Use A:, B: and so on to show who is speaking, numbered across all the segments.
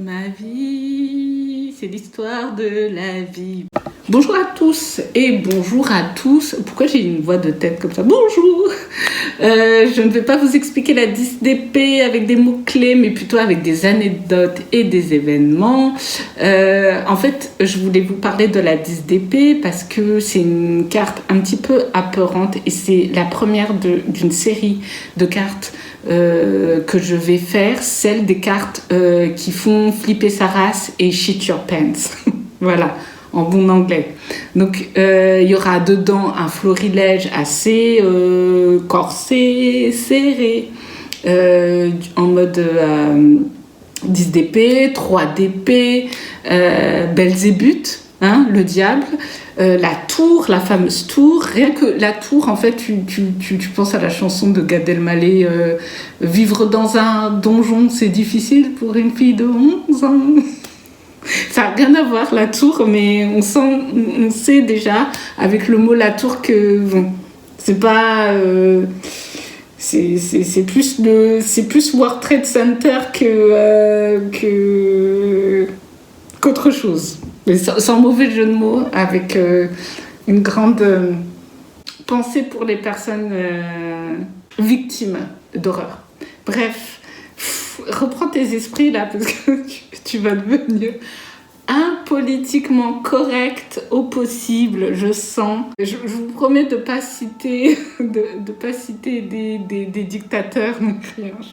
A: Ma vie, c'est l'histoire de la vie. Bonjour à tous et bonjour à tous. Pourquoi j'ai une voix de tête comme ça? Bonjour. Je ne vais pas vous expliquer la 10DP avec des mots-clés, mais plutôt avec des anecdotes et des événements. En fait, je voulais vous parler de la 10DP parce que c'est une carte un petit peu apeurante et c'est la première d'une série de cartes que je vais faire, celle des cartes qui font flipper sa race et shit your pants. Voilà, en bon anglais. Donc, il y aura dedans un florilège assez corsé, serré, en mode 10DP, 3DP, Belzébuth, hein, le diable. La tour, la fameuse tour, rien que la tour, en fait, tu penses à la chanson de Gad Elmaleh, vivre dans un donjon, c'est difficile pour une fille de 11 ans. Ça n'a rien à voir, la tour, mais on sait déjà, avec le mot la tour, que bon, c'est pas... c'est plus World Trade Center qu'autre chose. Mais sans mauvais jeu de mots, avec une grande pensée pour les personnes victimes d'horreur. Bref, reprends tes esprits là, parce que tu vas devenir impolitiquement correct au possible, je sens. Je vous promets de ne pas citer, des dictateurs.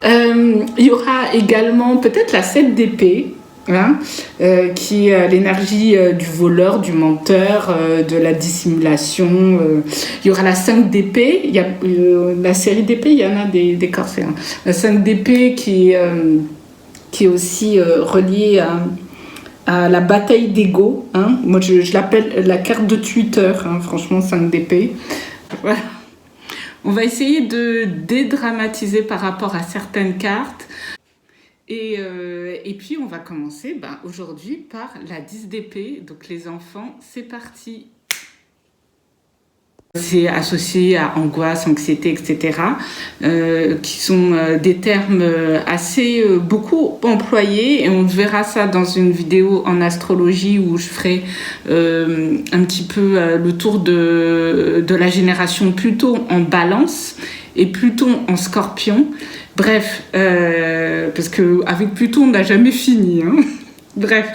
A: Il y aura également peut-être la 7DP, hein, qui est l'énergie du voleur, du menteur, de la dissimulation. Il y aura la 5DP, il y a, la série DP, il y en a des corsets. Hein. La 5DP qui est aussi reliée à la bataille d'ego. Hein. Moi, je l'appelle la carte de Twitter, hein, franchement, 5DP. Voilà. On va essayer de dédramatiser par rapport à certaines cartes. Et puis, on va commencer aujourd'hui par la 10DP. Donc, les enfants, c'est parti. C'est associé à angoisse, anxiété, etc., qui sont des termes assez beaucoup employés. Et on verra ça dans une vidéo en astrologie où je ferai un petit peu le tour de la génération Pluton en Balance et Pluton en Scorpion. Bref, parce qu'avec Pluton, on n'a jamais fini, hein. Bref,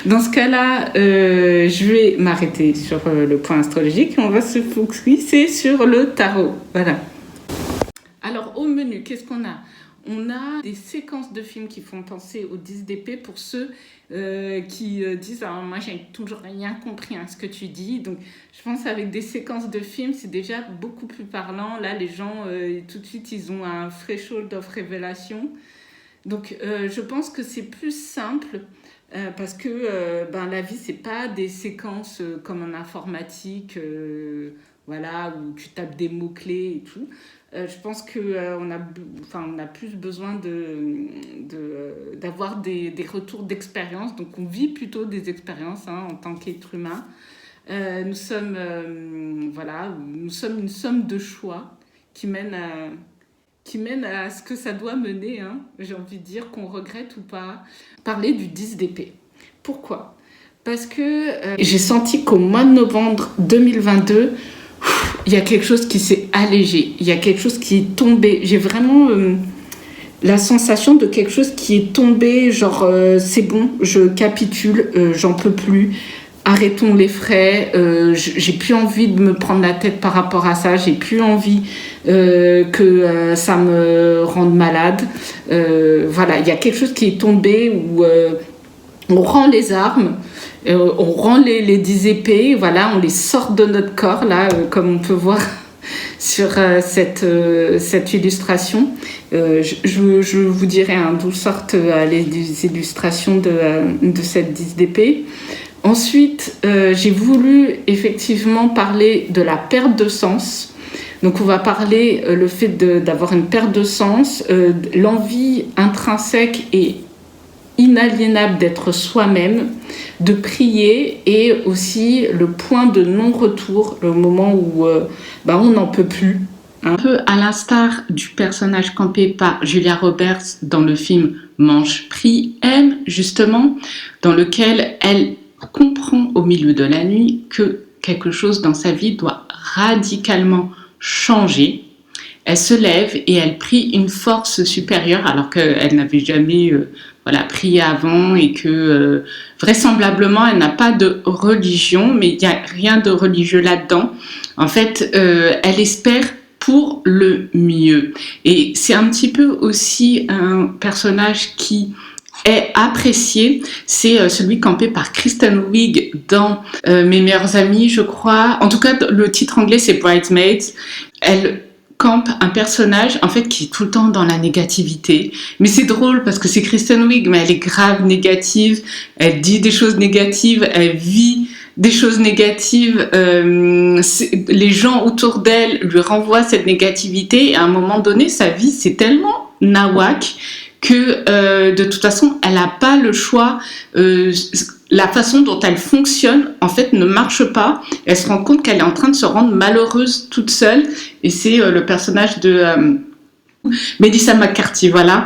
A: dans ce cas-là, je vais m'arrêter sur le point astrologique et on va se focaliser sur le tarot. Voilà. Alors, au menu, qu'est-ce qu'on a? On a des séquences de films qui font penser au 10DP pour ceux qui disent « Ah, moi, j'ai toujours rien compris à ce que tu dis ». Donc, je pense avec des séquences de films, c'est déjà beaucoup plus parlant. Là, les gens, tout de suite, ils ont un threshold of révélation. Donc, je pense que c'est plus simple parce que la vie, c'est pas des séquences comme en informatique, voilà, où tu tapes des mots-clés et tout. Je pense qu'on a plus besoin d'avoir des retours d'expérience. Donc, on vit plutôt des expériences, hein, en tant qu'être humain. Nous sommes une somme de choix qui mène à ce que ça doit mener, hein, j'ai envie de dire, qu'on regrette ou pas. Parler du 10DP. Pourquoi? Parce que j'ai senti qu'au mois de novembre 2022, il y a quelque chose qui s'est allégé, il y a quelque chose qui est tombé. J'ai vraiment la sensation de quelque chose qui est tombé, genre c'est bon, je capitule, j'en peux plus. Arrêtons les frais, j'ai plus envie de me prendre la tête par rapport à ça, j'ai plus envie que ça me rende malade. Voilà, il y a quelque chose qui est tombé où on rend les armes, on rend les 10 épées, voilà, on les sort de notre corps, là, comme on peut voir sur cette illustration. Je vous dirai d'où sortent les illustrations de cette 10 d'épée. Ensuite, j'ai voulu effectivement parler de la perte de sens. Donc, on va parler le fait d'avoir une perte de sens, l'envie intrinsèque et inaliénable d'être soi-même, de prier et aussi le point de non-retour, le moment où on n'en peut plus. Un peu à l'instar du personnage campé par Julia Roberts dans le film Mange, Prie, Aime, justement, dans lequel elle comprend au milieu de la nuit que quelque chose dans sa vie doit radicalement changer. Elle se lève et elle prie une force supérieure alors qu'elle n'avait jamais prié avant et que vraisemblablement elle n'a pas de religion, mais il n'y a rien de religieux là-dedans. En fait, elle espère pour le mieux. Et c'est un petit peu aussi un personnage qui est apprécié, c'est celui campé par Kristen Wiig dans Mes meilleurs amis, je crois. En tout cas, le titre anglais, c'est Bridesmaids. Elle campe un personnage en fait qui est tout le temps dans la négativité, mais c'est drôle parce que c'est Kristen Wiig, mais elle est grave négative, elle dit des choses négatives, elle vit des choses négatives, les gens autour d'elle lui renvoient cette négativité et à un moment donné sa vie c'est tellement nawak que de toute façon elle n'a pas le choix, la façon dont elle fonctionne en fait ne marche pas, elle se rend compte qu'elle est en train de se rendre malheureuse toute seule et c'est le personnage de Melissa McCarthy, voilà,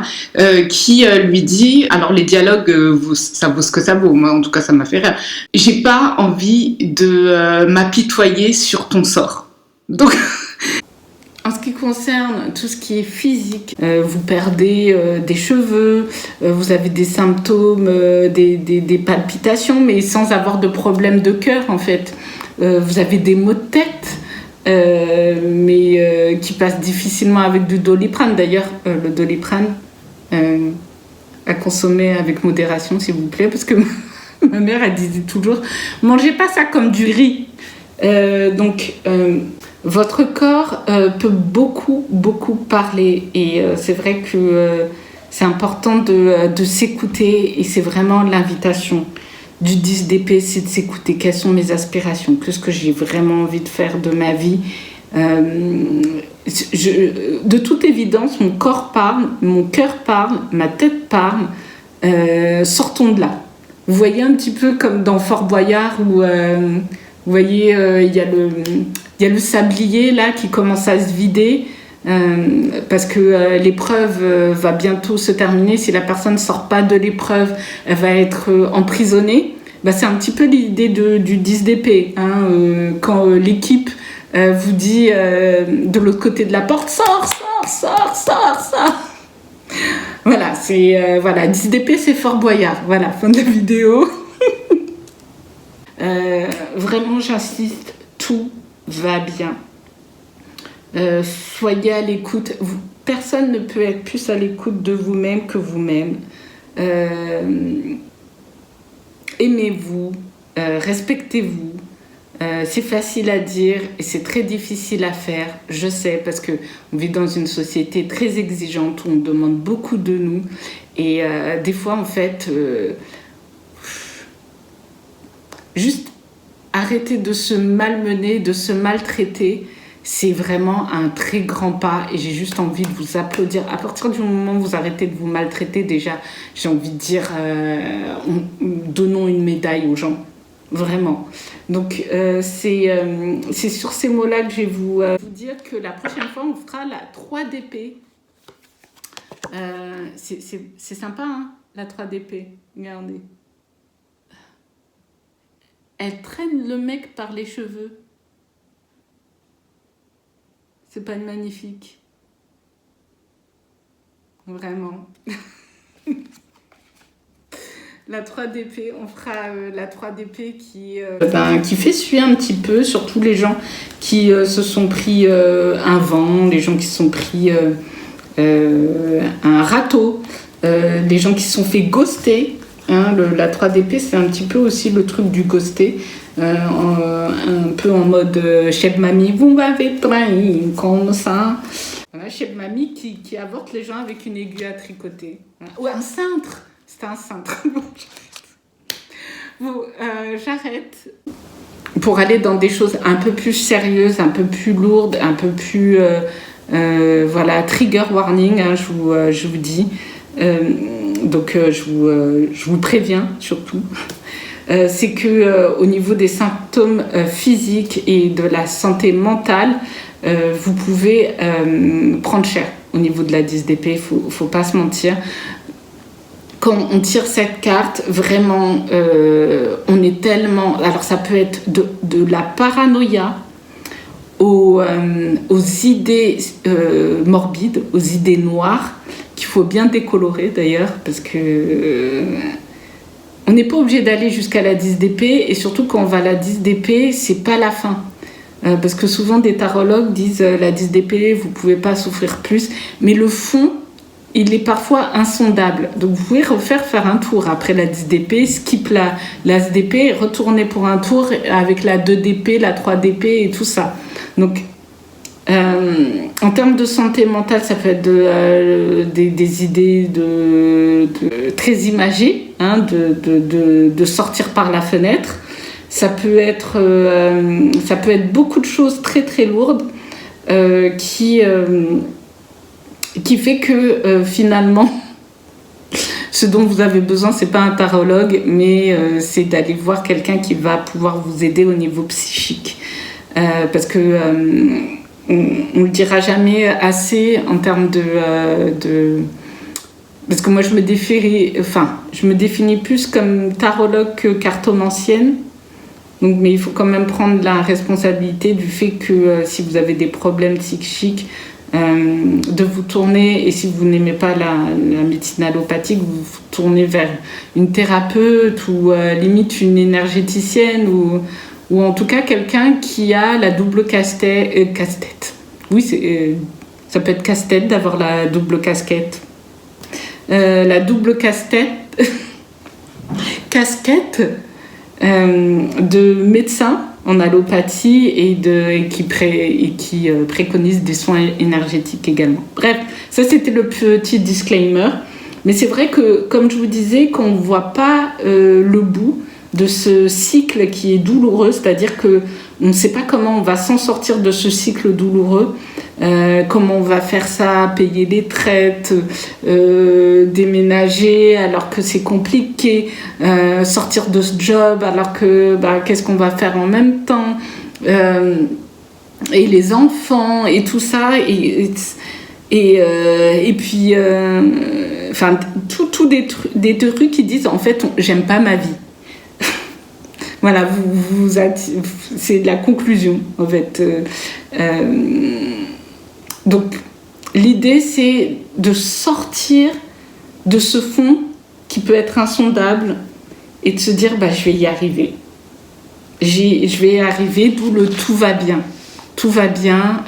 A: qui lui dit, alors les dialogues, ça vaut ce que ça vaut, moi en tout cas ça m'a fait rire, j'ai pas envie de m'apitoyer sur ton sort. Donc, en ce qui concerne tout ce qui est physique, vous perdez des cheveux, vous avez des symptômes, des palpitations, mais sans avoir de problème de cœur en fait. Vous avez des maux de tête, mais qui passent difficilement avec du Doliprane. D'ailleurs, le Doliprane à consommer avec modération, s'il vous plaît, parce que ma mère, elle disait toujours « Mangez pas ça comme du riz ». Votre corps peut beaucoup parler et c'est vrai que c'est important de s'écouter et c'est vraiment l'invitation du 10DP, c'est de s'écouter. Quelles sont mes aspirations? Qu'est-ce que j'ai vraiment envie de faire de ma vie? De toute évidence, mon corps parle, mon cœur parle, ma tête parle. Sortons de là. Vous voyez un petit peu comme dans Fort Boyard où vous voyez il y a le sablier là qui commence à se vider parce que l'épreuve va bientôt se terminer. Si la personne ne sort pas de l'épreuve, elle va être emprisonnée. C'est un petit peu l'idée du 10DP. Quand l'équipe vous dit de l'autre côté de la porte, sors. Voilà, c'est 10DP, c'est Fort Boyard. Voilà, fin de la vidéo. Vraiment, j'insiste, tout va bien. Soyez à l'écoute. Personne ne peut être plus à l'écoute de vous-même que vous-même. Aimez-vous, respectez-vous. C'est facile à dire et c'est très difficile à faire, je sais, parce qu'on vit dans une société très exigeante où on demande beaucoup de nous. Et des fois, en fait, juste arrêter de se malmener, de se maltraiter, c'est vraiment un très grand pas et j'ai juste envie de vous applaudir. À partir du moment où vous arrêtez de vous maltraiter, déjà, j'ai envie de dire, donnons une médaille aux gens. Vraiment. Donc, c'est sur ces mots-là que je vais vous dire que la prochaine fois, on fera la 3DP. C'est sympa, hein, la 3DP. Regardez. Elle traîne le mec par les cheveux. C'est pas magnifique. Vraiment. La 3DP, on fera la 3DP qui fait suer un petit peu, surtout les gens qui se sont pris un vent, les gens qui se sont pris un râteau, les gens qui se sont fait ghoster. La 3DP, c'est un petit peu aussi le truc du ghoster, un peu en mode chef mamie, vous m'avez trahi comme ça. Voilà, chef mamie qui avorte les gens avec une aiguille à tricoter. Ou un cintre. C'était un cintre. Bon, j'arrête. Pour aller dans des choses un peu plus sérieuses, un peu plus lourdes, un peu plus... trigger warning, hein, je vous dis. Donc, je vous préviens surtout. C'est que au niveau des symptômes physiques et de la santé mentale, vous pouvez prendre cher au niveau de la 10DP, faut pas se mentir. Quand on tire cette carte, vraiment, on est tellement... Alors ça peut être de la paranoïa aux idées morbides, aux idées noires, qu'il faut bien décolorer d'ailleurs, parce que on n'est pas obligé d'aller jusqu'à la 10DP, et surtout quand on va à la 10DP, c'est pas la fin. Parce que souvent des tarologues disent la 10DP, vous pouvez pas souffrir plus, mais le fond, il est parfois insondable. Donc vous pouvez faire un tour après la 10DP, skip la SDP, retourner pour un tour avec la 2DP, la 3DP et tout ça. Donc en termes de santé mentale, ça peut être des idées très imagées, hein, de sortir par la fenêtre. Ça peut être beaucoup de choses très très lourdes qui fait que finalement, ce dont vous avez besoin, c'est pas un tarologue, mais c'est d'aller voir quelqu'un qui va pouvoir vous aider au niveau psychique. Parce que on le dira jamais assez en termes de parce que moi je me définis plus comme tarologue que cartomancienne. Donc, mais il faut quand même prendre la responsabilité du fait que si vous avez des problèmes psychiques, de vous tourner, et si vous n'aimez pas la médecine allopathique, vous vous tournez vers une thérapeute ou limite une énergéticienne ou en tout cas quelqu'un qui a la double casse-tête. Oui, ça peut être casse-tête d'avoir la double casquette. La double casse-tête, casquette de médecin en allopathie et qui préconise des soins énergétiques également. Bref, ça c'était le petit disclaimer. Mais c'est vrai que, comme je vous disais, qu'on ne voit pas le bout de ce cycle qui est douloureux, c'est-à-dire qu'on ne sait pas comment on va s'en sortir de ce cycle douloureux, comment on va faire ça, payer les traites, déménager alors que c'est compliqué, sortir de ce job alors que qu'est-ce qu'on va faire en même temps, et les enfants et tout ça, et puis tout des trucs qui disent en fait j'aime pas ma vie. Voilà, c'est la conclusion en fait. Donc l'idée c'est de sortir de ce fond qui peut être insondable et de se dire je vais y arriver. Je vais y arriver, d'où le tout va bien. Tout va bien.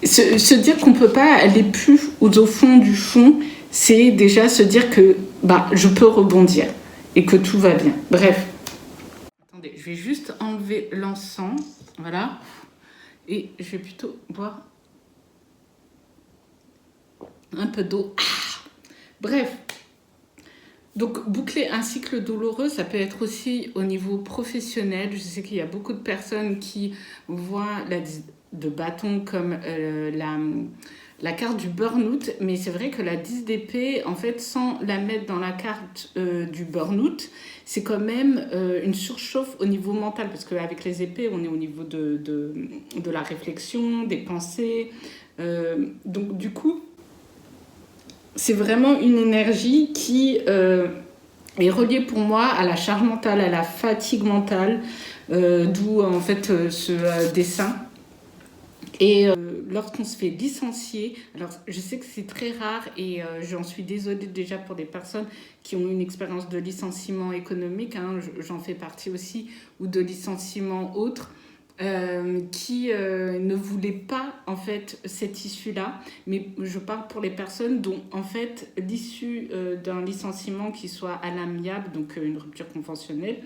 A: Se dire qu'on ne peut pas aller plus au fond du fond, c'est déjà se dire que je peux rebondir et que tout va bien. Bref. Attendez, je vais juste enlever l'encens. Voilà. Et je vais plutôt boire un peu d'eau. Bref. Donc, boucler un cycle douloureux, ça peut être aussi au niveau professionnel. Je sais qu'il y a beaucoup de personnes qui voient la de bâton comme la carte du burn-out, mais c'est vrai que la 10DP, en fait, sans la mettre dans la carte du burn-out, c'est quand même une surchauffe au niveau mental, parce qu'avec les épées, on est au niveau de la réflexion, des pensées. Donc, du coup, c'est vraiment une énergie qui est reliée pour moi à la charge mentale, à la fatigue mentale, d'où en fait ce dessin. Et lorsqu'on se fait licencier, alors je sais que c'est très rare et j'en suis désolée déjà pour des personnes qui ont une expérience de licenciement économique, hein, j'en fais partie aussi, ou de licenciement autre, qui ne voulaient pas en fait cette issue-là, mais je parle pour les personnes dont en fait l'issue d'un licenciement qui soit à l'amiable, donc une rupture conventionnelle,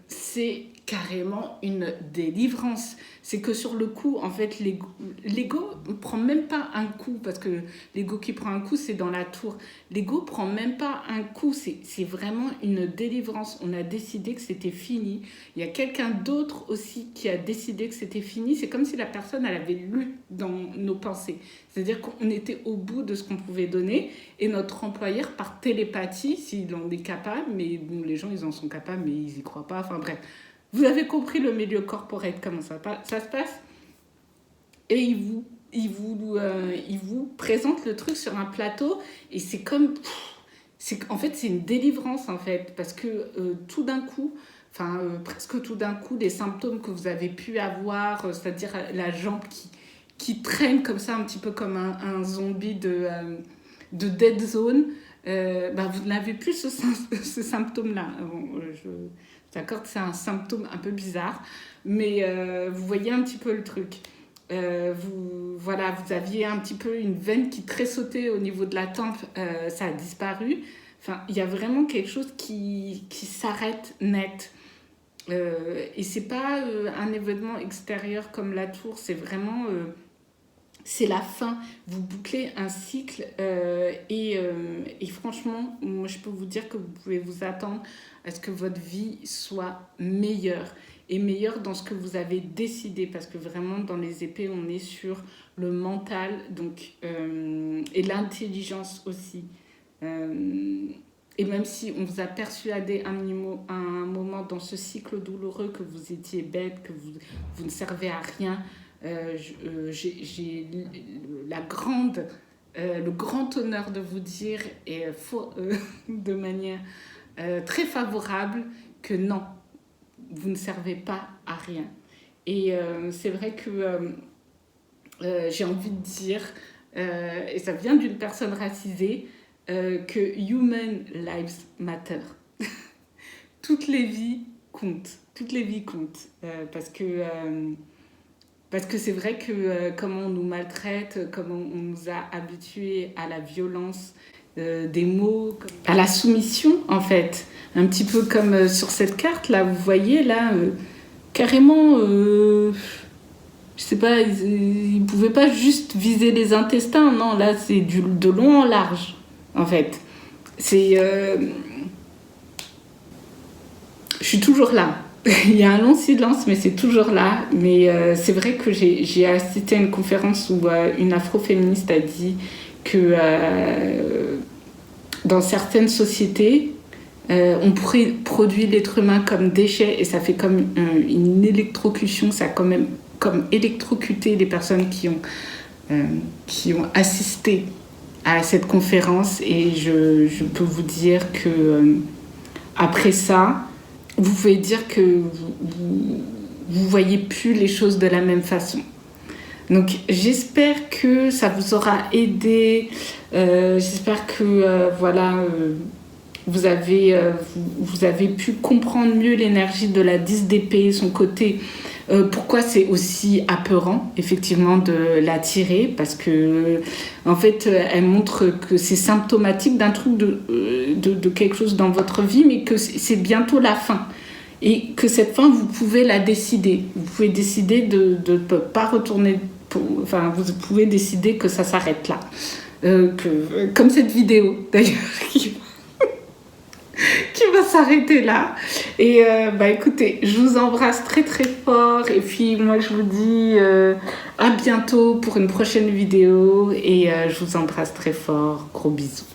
A: c'est carrément une délivrance. C'est que sur le coup, en fait, l'ego ne prend même pas un coup, parce que l'ego qui prend un coup, c'est dans la tour. L'ego prend même pas un coup, c'est vraiment une délivrance. On a décidé que c'était fini. Il y a quelqu'un d'autre aussi qui a décidé que c'était fini. C'est comme si la personne, elle avait lu dans nos pensées. C'est-à-dire qu'on était au bout de ce qu'on pouvait donner, et notre employeur, par télépathie, s'il en est capable, mais bon, les gens, ils en sont capables, mais ils y croient pas, enfin bref. Vous avez compris le milieu corporate, comment ça se passe. Et il vous présente le truc sur un plateau et c'est comme... En fait, c'est une délivrance, en fait, parce que tout d'un coup, presque tout d'un coup, les symptômes que vous avez pu avoir, c'est-à-dire la jambe qui traîne comme ça, un petit peu comme un zombie de Dead Zone, vous n'avez plus ce symptôme-là. Bon, je d'accord que c'est un symptôme un peu bizarre, mais vous voyez un petit peu le truc. Vous aviez un petit peu une veine qui tressautait au niveau de la tempe, ça a disparu. Enfin, il y a vraiment quelque chose qui s'arrête net. Et c'est pas un événement extérieur comme la tour, c'est vraiment... c'est la fin. Vous bouclez un cycle et franchement, moi, je peux vous dire que vous pouvez vous attendre à ce que votre vie soit meilleure. Et meilleure dans ce que vous avez décidé. Parce que vraiment, dans les épées, on est sur le mental donc, et l'intelligence aussi. Et même si on vous a persuadé à un moment dans ce cycle douloureux que vous étiez bête, que vous ne servez à rien, j'ai le grand honneur de vous dire et de manière très favorable que non, vous ne servez pas à rien. Et c'est vrai que j'ai envie de dire, et ça vient d'une personne racisée, que human lives matter. Toutes les vies comptent. Toutes les vies comptent. Parce que c'est vrai que comment on nous maltraite, comment on nous a habitués à la violence des mots, à la soumission en fait. Un petit peu comme sur cette carte là, vous voyez là, carrément, je sais pas, ils pouvaient pas juste viser les intestins, non, là c'est de long en large en fait. C'est... je suis toujours là. Il y a un long silence, mais c'est toujours là. Mais c'est vrai que j'ai assisté à une conférence où une afroféministe a dit que dans certaines sociétés, on produit l'être humain comme déchet et ça fait comme une électrocution, ça a quand même comme électrocuté les personnes qui ont assisté à cette conférence. Et je peux vous dire que après ça, vous pouvez dire que vous voyez plus les choses de la même façon. Donc j'espère que ça vous aura aidé. J'espère que vous avez pu comprendre mieux l'énergie de la 10 d'épée, son côté. Pourquoi c'est aussi apeurant, effectivement, de la tirer, parce que en fait, elle montre que c'est symptomatique d'un truc de quelque chose dans votre vie, mais que c'est bientôt la fin. Et que cette fin, vous pouvez la décider. Vous pouvez décider de ne pas retourner... vous pouvez décider que ça s'arrête là. Comme cette vidéo, d'ailleurs, qui va s'arrêter là. Et écoutez, je vous embrasse très très fort. Et puis moi, je vous dis à bientôt pour une prochaine vidéo. Et je vous embrasse très fort. Gros bisous.